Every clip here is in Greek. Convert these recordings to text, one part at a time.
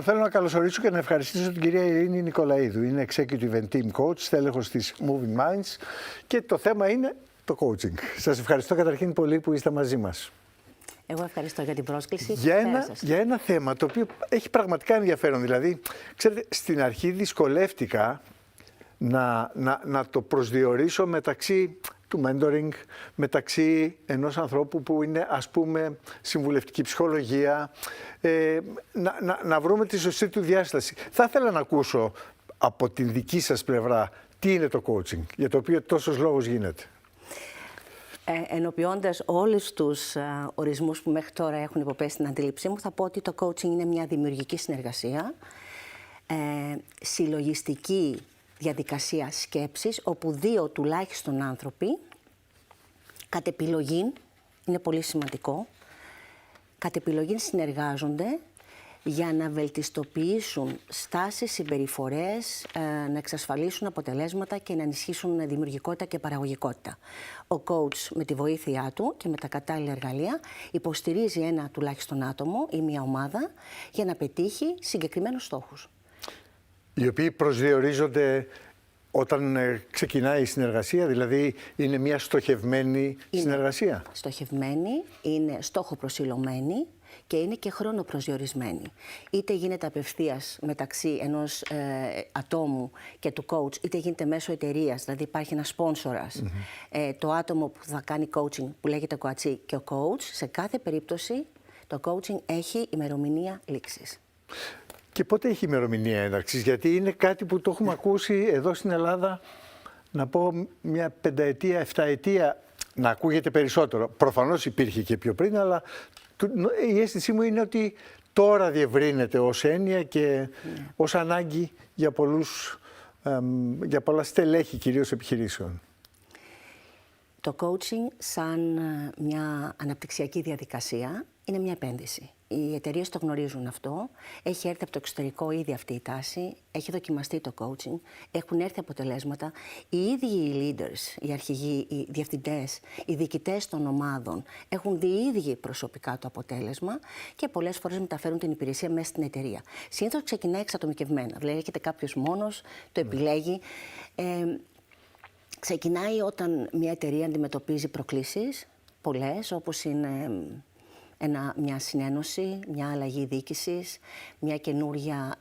Θέλω να καλωσορίσω και να ευχαριστήσω την κυρία Ειρήνη Νικολαίδου. Είναι Executive and Team Coach, στέλεχος της Moving Minds και το θέμα είναι το coaching. Σας ευχαριστώ καταρχήν πολύ που είστε μαζί μας. Εγώ ευχαριστώ για την πρόσκληση. Για ένα θέμα το οποίο έχει πραγματικά ενδιαφέρον. Δηλαδή, ξέρετε, στην αρχή δυσκολεύτηκα να το προσδιορίσω μεταξύ του mentoring, μεταξύ ενός ανθρώπου που είναι, ας πούμε, συμβουλευτική ψυχολογία, να βρούμε τη σωστή του διάσταση. Θα ήθελα να ακούσω από την δική σας πλευρά τι είναι το coaching, για το οποίο τόσος λόγος γίνεται. Ενοποιώντας όλους τους ορισμούς που μέχρι τώρα έχουν υποπέσει στην αντίληψή μου, θα πω ότι το coaching είναι μια δημιουργική συνεργασία, συλλογιστική διαδικασία σκέψης, όπου δύο τουλάχιστον άνθρωποι, κατ' επιλογή, είναι πολύ σημαντικό, κατ' επιλογή συνεργάζονται για να βελτιστοποιήσουν στάσεις, συμπεριφορές, να εξασφαλίσουν αποτελέσματα και να ενισχύσουν δημιουργικότητα και παραγωγικότητα. Ο coach με τη βοήθειά του και με τα κατάλληλα εργαλεία υποστηρίζει ένα τουλάχιστον άτομο ή μια ομάδα για να πετύχει συγκεκριμένους στόχους. Οι οποίοι προσδιορίζονται όταν ξεκινάει η συνεργασία, δηλαδή είναι μια στοχευμένη συνεργασία. Στοχευμένη, είναι στόχο προσιλωμένη και είναι και χρόνο προσδιορισμένη. Είτε γίνεται απευθείας μεταξύ ενός ατόμου και του coach, είτε γίνεται μέσω εταιρείας, δηλαδή υπάρχει ένας σπόνσορας. Το άτομο που θα κάνει coaching, που λέγεται coachee, και ο coach, σε κάθε περίπτωση το coaching έχει ημερομηνία λήξης. Και πότε έχει ημερομηνία έναρξης, γιατί είναι κάτι που το έχουμε ακούσει εδώ στην Ελλάδα, να πω μια 5ετία, 7ετία, να ακούγεται περισσότερο. Προφανώς υπήρχε και πιο πριν, αλλά η αίσθησή μου είναι ότι τώρα διευρύνεται ως έννοια και ως ανάγκη για πολλά στελέχη κυρίως επιχειρήσεων. Το coaching σαν μια αναπτυξιακή διαδικασία είναι μια επένδυση. Οι εταιρείες το γνωρίζουν αυτό. Έχει έρθει από το εξωτερικό ήδη αυτή η τάση. Έχει δοκιμαστεί το coaching. Έχουν έρθει αποτελέσματα. Οι ίδιοι οι leaders, οι αρχηγοί, οι διευθυντές, οι διοικητές των ομάδων έχουν δει οι ίδιοι προσωπικά το αποτέλεσμα και πολλές φορές μεταφέρουν την υπηρεσία μέσα στην εταιρεία. Συνήθως ξεκινάει εξατομικευμένα. Δηλαδή έρχεται κάποιος μόνος, το επιλέγει. Ξεκινάει όταν μια εταιρεία αντιμετωπίζει προκλήσεις, πολλές, όπως είναι μια συνένωση, μια αλλαγή διοίκησης, μια καινούρια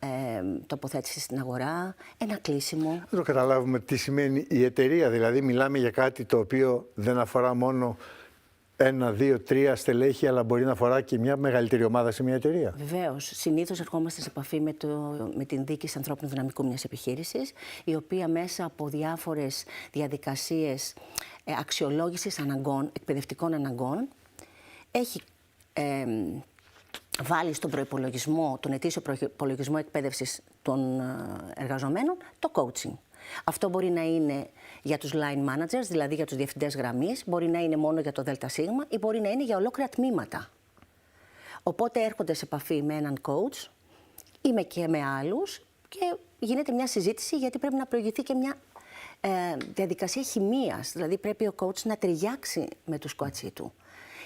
τοποθέτηση στην αγορά, ένα κλείσιμο. Δεν το καταλάβουμε τι σημαίνει η εταιρεία, δηλαδή μιλάμε για κάτι το οποίο δεν αφορά μόνο 1, 2, 3 στελέχη, αλλά μπορεί να αφορά και μια μεγαλύτερη ομάδα σε μια εταιρεία. Βεβαίως. Συνήθως ερχόμαστε σε επαφή με την διοίκηση ανθρώπινου δυναμικού μιας επιχείρησης, η οποία μέσα από διάφορες διαδικασίες αξιολόγησης αναγκών, εκπαιδευτικών αναγκών, έχει βάλει στον προϋπολογισμό, τον ετήσιο προϋπολογισμό εκπαίδευσης των εργαζομένων, το coaching. Αυτό μπορεί να είναι για τους line managers, δηλαδή για τους διευθυντές γραμμής, μπορεί να είναι μόνο για το ΔΣ ή μπορεί να είναι για ολόκληρα τμήματα. Οπότε έρχονται σε επαφή με έναν coach ή και με άλλους και γίνεται μια συζήτηση, γιατί πρέπει να προηγηθεί και μια διαδικασία χημείας. Δηλαδή πρέπει ο coach να ταιριάξει με τους coachee του.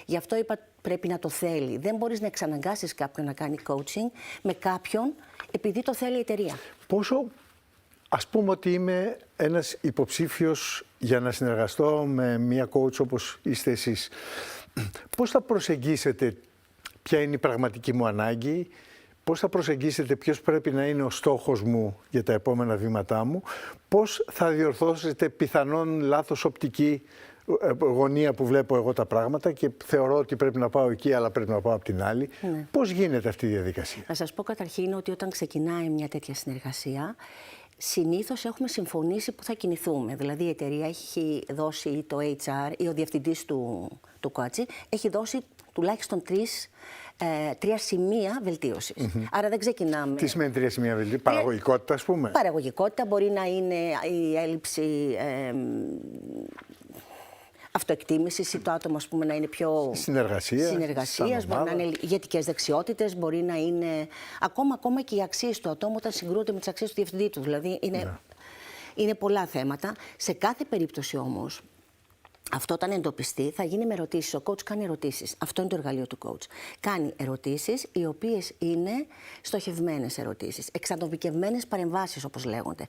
Γι' αυτό είπα, πρέπει να το θέλει. Δεν μπορείς να εξαναγκάσεις κάποιον να κάνει coaching με κάποιον επειδή το θέλει η εταιρεία. Πόσο, ας πούμε ότι είμαι ένας υποψήφιος για να συνεργαστώ με μία coach όπως είστε εσείς, πώς θα προσεγγίσετε ποια είναι η πραγματική μου ανάγκη, πώς θα προσεγγίσετε ποιος πρέπει να είναι ο στόχος μου για τα επόμενα βήματά μου, πώς θα διορθώσετε πιθανόν λάθος οπτική γωνία που βλέπω εγώ τα πράγματα και θεωρώ ότι πρέπει να πάω εκεί, αλλά πρέπει να πάω από την άλλη. Ναι. Πώς γίνεται αυτή η διαδικασία? Να σας πω καταρχήν ότι όταν ξεκινάει μια τέτοια συνεργασία, συνήθως έχουμε συμφωνήσει που θα κινηθούμε. Δηλαδή η εταιρεία έχει δώσει, ή το HR ή ο διευθυντής του coaching έχει δώσει τουλάχιστον τρία σημεία βελτίωσης. Άρα δεν ξεκινάμε. Τι σημαίνει 3 σημεία βελτίωσης? Παραγωγικότητα, ας πούμε. Παραγωγικότητα μπορεί να είναι η έλλειψη αυτοεκτίμησης ή το άτομο, ας πούμε, να είναι πιο συνεργασίας, μπορεί να είναι ηγετικές δεξιότητες, μπορεί να είναι ακόμα και οι αξίες του ατόμου όταν συγκρούονται με τις αξίες του διευθυντή του. Δηλαδή είναι πολλά θέματα. Σε κάθε περίπτωση όμως Αυτό όταν εντοπιστεί θα γίνει με ερωτήσεις. Ο coach κάνει ερωτήσεις. Αυτό είναι το εργαλείο του coach. Κάνει ερωτήσεις οι οποίες είναι στοχευμένες ερωτήσεις, εξατομικευμένες παρεμβάσεις όπως λέγονται.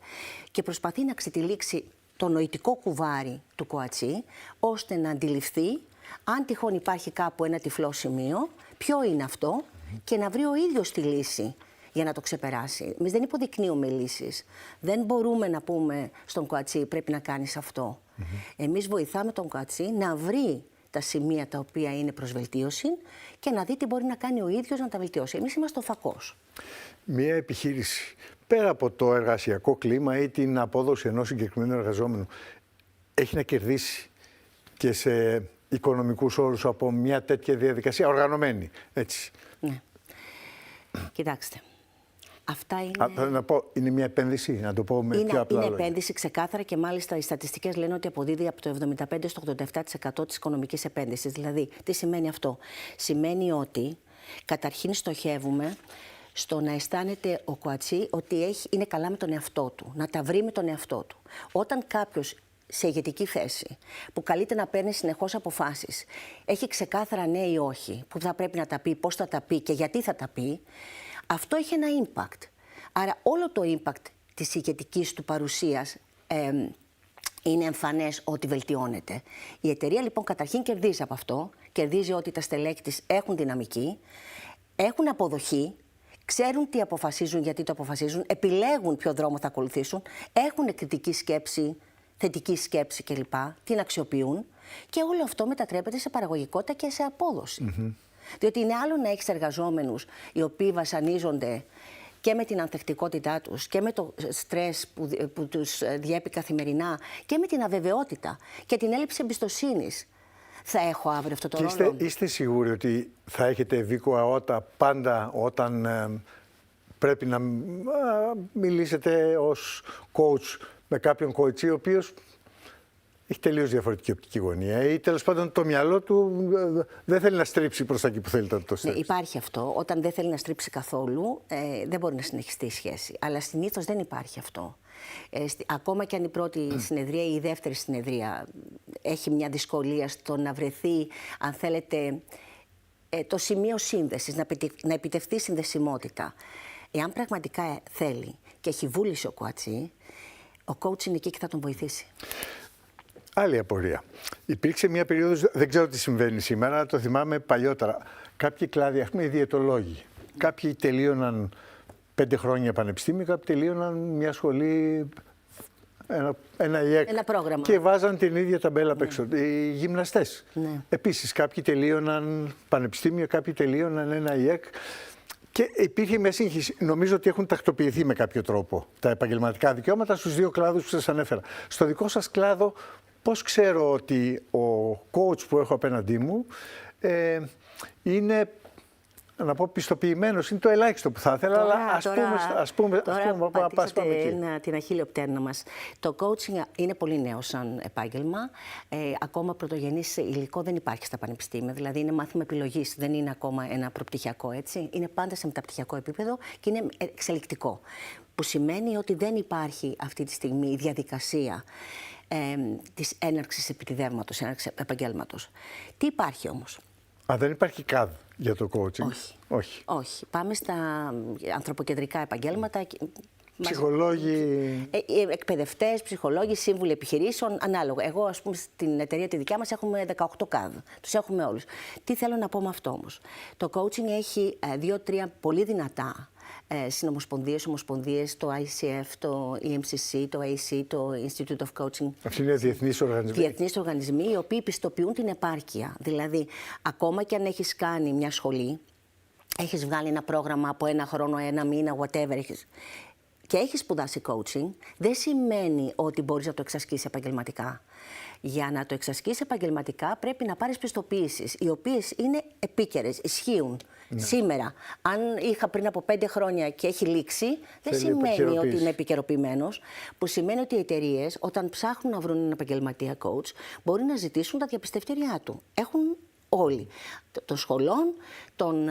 Και προσπαθεί να ξετυλίξει το νοητικό κουβάρι του κοατσί, ώστε να αντιληφθεί αν τυχόν υπάρχει κάπου ένα τυφλό σημείο, ποιο είναι αυτό και να βρει ο ίδιος τη λύση για να το ξεπεράσει. Εμείς δεν υποδεικνύουμε λύσεις. Δεν μπορούμε να πούμε στον κοατσί πρέπει να κάνεις αυτό. Εμείς βοηθάμε τον κοατσί να βρει τα σημεία τα οποία είναι προς βελτίωση και να δει τι μπορεί να κάνει ο ίδιος να τα βελτιώσει. Εμείς είμαστε ο φακός. Μία επιχείρηση, πέρα από το εργασιακό κλίμα ή την απόδοση ενός συγκεκριμένου εργαζόμενου, έχει να κερδίσει και σε οικονομικούς όρους από μια τέτοια διαδικασία οργανωμένη, έτσι? Ναι. Κοιτάξτε. Αυτά είναι... Να πω, είναι μια επένδυση, να το πω με πιο απλά λόγια. Είναι επένδυση ξεκάθαρα και μάλιστα οι στατιστικές λένε ότι αποδίδει από το 75% στο 87% της οικονομικής επένδυσης. Δηλαδή, τι σημαίνει αυτό? Σημαίνει ότι καταρχήν στοχεύουμε στο να αισθάνεται ο κοατσί ότι είναι καλά με τον εαυτό του, να τα βρει με τον εαυτό του. Όταν κάποιος σε ηγετική θέση, που καλείται να παίρνει συνεχώς αποφάσεις, έχει ξεκάθαρα ναι ή όχι, που θα πρέπει να τα πει, πώς θα τα πει και γιατί θα τα πει, αυτό έχει ένα impact. Άρα όλο το impact της ηγετικής του παρουσίας είναι εμφανές ότι βελτιώνεται. Η εταιρεία λοιπόν καταρχήν κερδίζει από αυτό, κερδίζει ότι τα στελέχη της έχουν δυναμική, έχουν αποδοχή, ξέρουν τι αποφασίζουν, γιατί το αποφασίζουν, επιλέγουν ποιο δρόμο θα ακολουθήσουν, έχουν κριτική σκέψη, θετική σκέψη κλπ, την αξιοποιούν και όλο αυτό μετατρέπεται σε παραγωγικότητα και σε απόδοση. Διότι είναι άλλο να έχεις εργαζόμενους οι οποίοι βασανίζονται και με την ανθεκτικότητά τους και με το στρες που τους διέπει καθημερινά και με την αβεβαιότητα και την έλλειψη εμπιστοσύνης. Θα έχω αύριο αυτό το ρόλο. Είστε σίγουροι ότι θα έχετε ευήκο αότα πάντα όταν πρέπει να μιλήσετε ως coach με κάποιον coach ο οποίος έχει τελείως διαφορετική οπτική γωνία ή τέλος πάντων το μυαλό του δεν θέλει να στρίψει προς τα εκεί που θέλετε να το στρίψει? Ναι, υπάρχει αυτό. Όταν δεν θέλει να στρίψει καθόλου, δεν μπορεί να συνεχιστεί η σχέση. Αλλά συνήθως δεν υπάρχει αυτό. Ακόμα και αν η πρώτη συνεδρία ή η δεύτερη συνεδρία έχει μια δυσκολία στο να βρεθεί, αν θέλετε, το σημείο σύνδεσης, να επιτευχθεί συνδεσιμότητα. Εάν πραγματικά θέλει και έχει βούληση ο κοατσί, ο coach είναι εκεί και θα τον βοηθήσει. Άλλη απορία. Υπήρξε μια περίοδος, δεν ξέρω τι συμβαίνει σήμερα, αλλά το θυμάμαι παλιότερα. Κάποιοι κλάδοι, ας πούμε οι διαιτολόγοι, κάποιοι τελείωναν 5 χρόνια πανεπιστήμιο, κάποιοι τελείωναν μια σχολή, ένα ΙΕΚ. Ένα πρόγραμμα. Και βάζαν την ίδια ταμπέλα απ' έξω. Οι γυμναστές. Ναι. Επίσης, κάποιοι τελείωναν πανεπιστήμιο, κάποιοι τελείωναν ένα ΙΕΚ. Και υπήρχε μια σύγχυση. Νομίζω ότι έχουν τακτοποιηθεί με κάποιο τρόπο τα επαγγελματικά δικαιώματα στους δύο κλάδους που σας ανέφερα. Στο δικό σας κλάδο, πώς ξέρω ότι ο coach που έχω απέναντί μου είναι, να πω, πιστοποιημένος, είναι το ελάχιστο που θα ήθελα, αλλά ας πούμε την αχίλιο πτέρνα μας. Το coaching είναι πολύ νέο σαν επάγγελμα. Ακόμα πρωτογενής υλικό δεν υπάρχει στα πανεπιστήμια. Δηλαδή είναι μάθημα επιλογής, δεν είναι ακόμα ένα προπτυχιακό, έτσι. Είναι πάντα σε μεταπτυχιακό επίπεδο και είναι εξελικτικό. Που σημαίνει ότι δεν υπάρχει αυτή τη στιγμή η διαδικασία της έναρξης επιτιδεύματος, έναρξης επαγγέλματος. Τι υπάρχει όμως? Δεν υπάρχει CAD για το coaching. Όχι. Πάμε στα ανθρωποκεντρικά επαγγέλματα. Ψυχολόγοι. Εκπαιδευτές, ψυχολόγοι, σύμβουλοι επιχειρήσεων, ανάλογα. Εγώ, ας πούμε, στην εταιρεία τη δικιά μας έχουμε 18 CAD. Τους έχουμε όλους. Τι θέλω να πω με αυτό όμως? Το coaching έχει 2-3 πολύ δυνατά ομοσπονδίες, το ICF, το EMCC, το AC, το Institute of Coaching. Αυτοί είναι διεθνείς οργανισμοί. Διεθνείς οργανισμοί, οι οποίοι πιστοποιούν την επάρκεια. Δηλαδή, ακόμα και αν έχεις κάνει μια σχολή, έχεις βγάλει ένα πρόγραμμα από 1 χρόνο, 1 μήνα, whatever, και έχεις σπουδάσει coaching, δεν σημαίνει ότι μπορείς να το εξασκήσεις επαγγελματικά. Για να το εξασκήσεις επαγγελματικά πρέπει να πάρεις πιστοποιήσεις, οι οποίες είναι επίκαιρες, ισχύουν. Ναι. Σήμερα, αν είχα πριν από 5 χρόνια και έχει λήξει, δεν σημαίνει ότι είναι επικαιροποιημένος, που σημαίνει ότι οι εταιρείες, όταν ψάχνουν να βρουν έναν επαγγελματία coach, μπορεί να ζητήσουν τα διαπιστευτήριά του. Έχουν όλοι. Των σχολών, των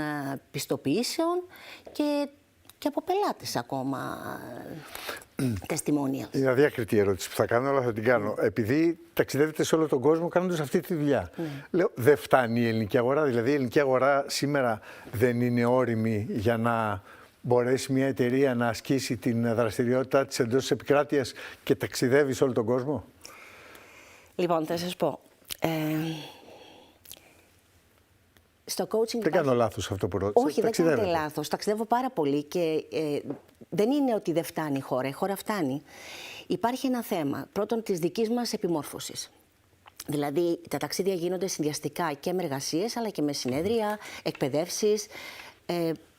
πιστοποιήσεων και και από πελάτες ακόμα τεστιμόνια. Είναι αδιάκριτη η ερώτηση που θα κάνω, αλλά θα την κάνω. Επειδή ταξιδεύετε σε όλο τον κόσμο κάνοντας αυτή τη δουλειά. Λέω, δεν φτάνει η ελληνική αγορά. Δηλαδή, η ελληνική αγορά σήμερα δεν είναι όριμη για να μπορέσει μια εταιρεία να ασκήσει την δραστηριότητά της εντός της επικράτειας και ταξιδεύει σε όλο τον κόσμο. Λοιπόν, θα σας πω. Στο coaching Δεν κάνω λάθος αυτό που ρώτησα. Όχι, δεν κάνετε λάθος. Ταξιδεύω πάρα πολύ και δεν είναι ότι δεν φτάνει η χώρα. Η χώρα φτάνει. Υπάρχει ένα θέμα, πρώτον, της δικής μας επιμόρφωσης. Δηλαδή, τα ταξίδια γίνονται συνδυαστικά και με εργασίες, αλλά και με συνέδρια, εκπαιδεύσεις,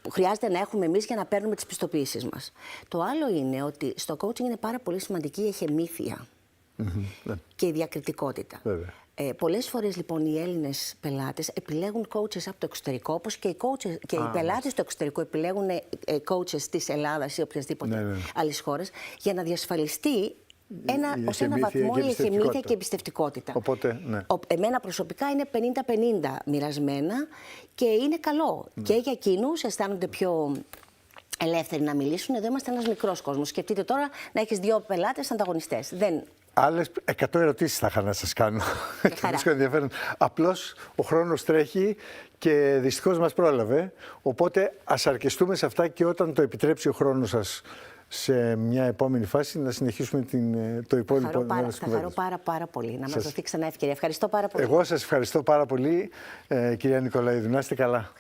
που χρειάζεται να έχουμε εμείς για να παίρνουμε τις πιστοποιήσεις μας. Το άλλο είναι ότι στο coaching είναι πάρα πολύ σημαντική η εχεμήθεια και η διακριτικότητα. Πολλές φορές λοιπόν οι Έλληνες πελάτες επιλέγουν coaches από το εξωτερικό, όπως και οι πελάτες στο εξωτερικό επιλέγουν coaches της Ελλάδας ή οποιασδήποτε άλλης χώρας, για να διασφαλιστεί ως ένα βαθμό η εχεμήθεια και η εμπιστευτικότητα. Οπότε, ναι. Εμένα προσωπικά είναι 50-50 μοιρασμένα και είναι καλό. Και για εκείνους αισθάνονται πιο ελεύθεροι να μιλήσουν. Εδώ είμαστε ένας μικρός κόσμος. Σκεφτείτε τώρα να έχεις 2 πελάτες ανταγωνιστές. Άλλες 100 ερωτήσεις θα είχα να σας κάνω. Βρίσκω ενδιαφέρον. Απλώς ο χρόνος τρέχει και δυστυχώς μας πρόλαβε. Οπότε ας αρκεστούμε σε αυτά και όταν το επιτρέψει ο χρόνος σας σε μια επόμενη φάση να συνεχίσουμε το υπόλοιπο. Θα χαρώ πάρα πολύ να μας δοθεί ξανά ευκαιρία. Ευχαριστώ πάρα πολύ. Εγώ σας ευχαριστώ πάρα πολύ, κυρία Νικολαίδου. Να είστε καλά.